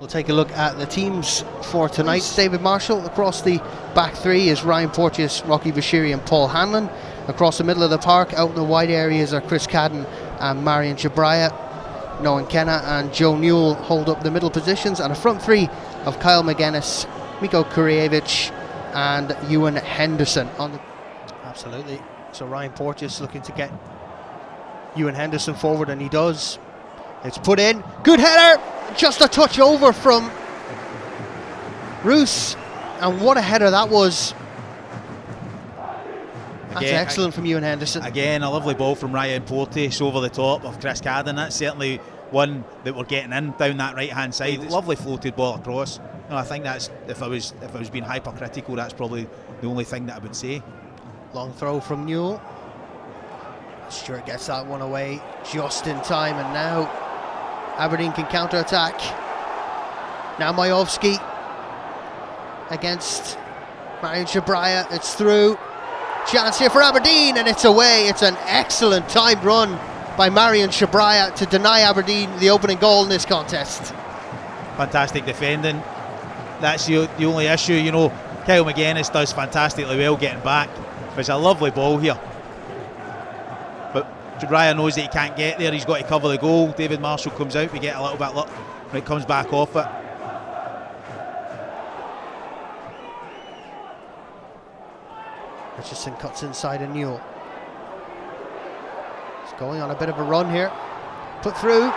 We'll take a look at the teams for tonight. David Marshall. Across the back three is Ryan Porteous, Rocky Bashiri and Paul Hanlon. Across the middle of the park, out in the wide areas are Chris Cadden and Marion Chabraya. Nohan Kenna and Joe Newell hold up the middle positions, and a front three of Kyle McGuinness, Miko Kurievich and Ewan Henderson. Absolutely. So Ryan Porteous looking to get Ewan Henderson forward, and he does. It's put in. Good header! Just a touch over from Roos. And what a header that was. That's excellent from Ewan Henderson. Again, a lovely ball from Ryan Porteous over the top of Chris Cadden. That's certainly one that we're getting in down that right hand side. Lovely floated ball across. No, I think that's, if I was being hypercritical, that's probably the only thing that I would say. Long throw from Newell. Stewart gets that one away just in time, and now Aberdeen can counter-attack. Now Majowski against Marion Chabraya. It's through. Chance here for Aberdeen, and it's away. It's an excellent timed run by Marion Chabraya to deny Aberdeen the opening goal in this contest. Fantastic defending. That's the only issue. You know, Kyle McGuinness does fantastically well getting back. It's a lovely ball here. But Chabraya knows that he can't get there. He's got to cover the goal. David Marshall comes out. We get a little bit luck when it comes back off it. Richardson cuts inside and Newell. He's going on a bit of a run here. Put through.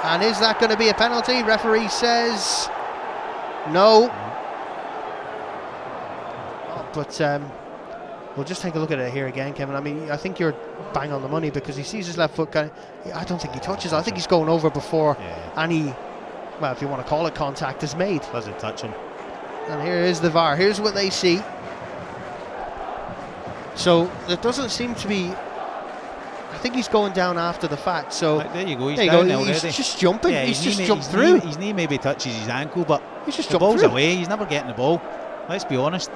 And is that going to be a penalty? Referee says no. Oh, but we'll just take a look at it here again, Kevin. I mean, I think you're bang on the money, because he sees his left foot kind of, I don't think he touches it. I think he's going over before any, well, if you want to call it, contact is made. Doesn't touch him. And here is the VAR. Here's what they see. So there doesn't seem to be, I think he's going down after the fact. So there you go. He's there you down go. already. He's just jumping. Yeah, he's just jumped through. His knee maybe touches his ankle, but he's just the ball's through. away. He's never getting the ball. Let's be honest.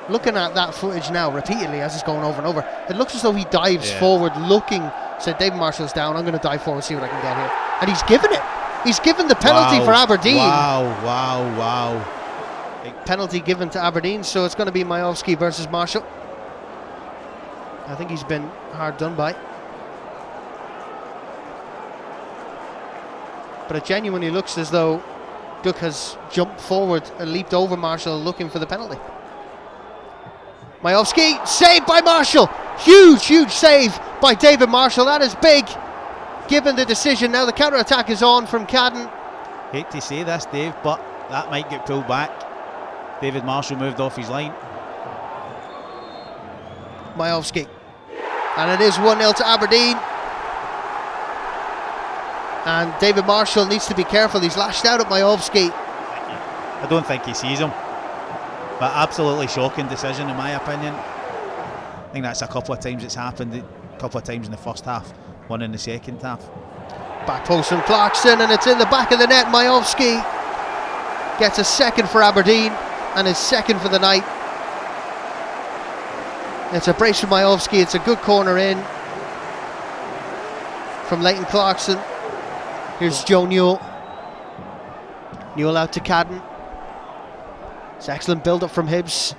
Looking at that footage now repeatedly as it's going over and over, it looks as though he dives forward, looking. Said David Marshall's down. I'm going to dive forward, see what I can get here, and he's given it. He's given the penalty for Aberdeen. Wow. Penalty given to Aberdeen, so it's going to be Majowski versus Marshall. I think he's been hard done by. But it genuinely looks as though Duck has jumped forward and leaped over Marshall looking for the penalty. Majowski, saved by Marshall. Huge save by David Marshall. That is big, given the decision. Now the counter-attack is on from Cadden. Hate to say this, Dave, but that might get pulled back. David Marshall moved off his line. Majowski. And it is 1-0 to Aberdeen. And David Marshall needs to be careful. He's lashed out at Majowski. I don't think he sees him. But absolutely shocking decision, in my opinion. I think that's a couple of times it's happened. A couple of times in the first half, one in the second half. Back post from Clarkson, and it's in the back of the net. Majowski gets a second for Aberdeen and his second for the night. It's a brace from Majowski. It's a good corner in from Leighton Clarkson. Here's Joe Newell. Newell out to Cadden. It's excellent build-up from Hibs.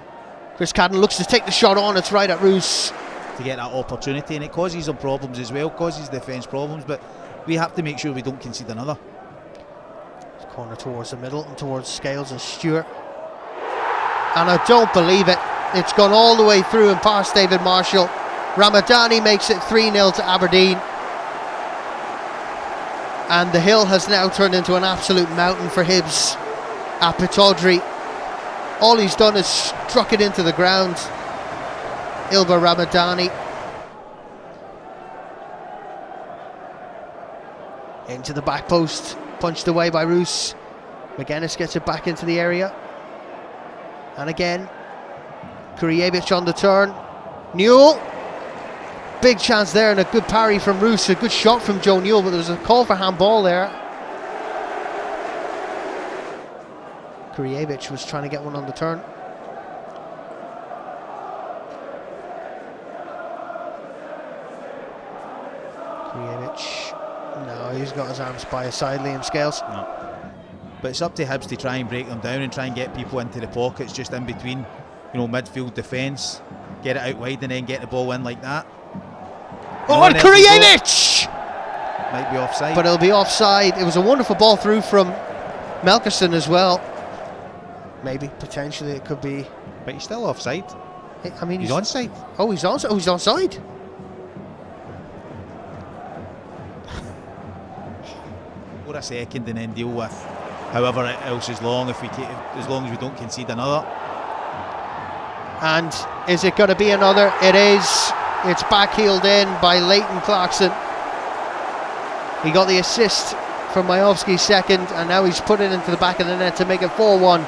Chris Cadden looks to take the shot on. It's right at Roos. To get that opportunity, and it causes them problems as well, causes defence problems, but we have to make sure we don't concede another. Corner towards the middle and towards Scales and Stewart. And I don't believe it. It's gone all the way through and past David Marshall. Ramadani makes it 3-0 to Aberdeen. And the hill has now turned into an absolute mountain for Hibs at Pittodrie. All he's done is struck it into the ground. Ilber Ramadani. Into the back post. Punched away by Roos. McGuinness gets it back into the area. And again, Kurievich on the turn. Newell. Big chance there, and a good parry from Roos. A good shot from Joe Newell, but there was a call for handball there. Kurievich was trying to get one on the turn. Kurievich. No, he's got his arms by his side, Liam Scales. No. But it's up to Hibs to try and break them down and try and get people into the pockets just in between, midfield defence, get it out wide and then get the ball in like that. Oh, and Kurjanic! Might be offside. But it'll be offside. It was a wonderful ball through from Melkerson as well. Maybe, potentially it could be. But he's still offside. I mean, he's onside. Oh, he's onside. Oh, he's onside. For a second and then deal with however else is long as long as we don't concede another. And is it going to be another? It is. It's backheeled in by Leighton Clarkson. He got the assist from Majowski's second, and now he's put it into the back of the net to make it 4-1.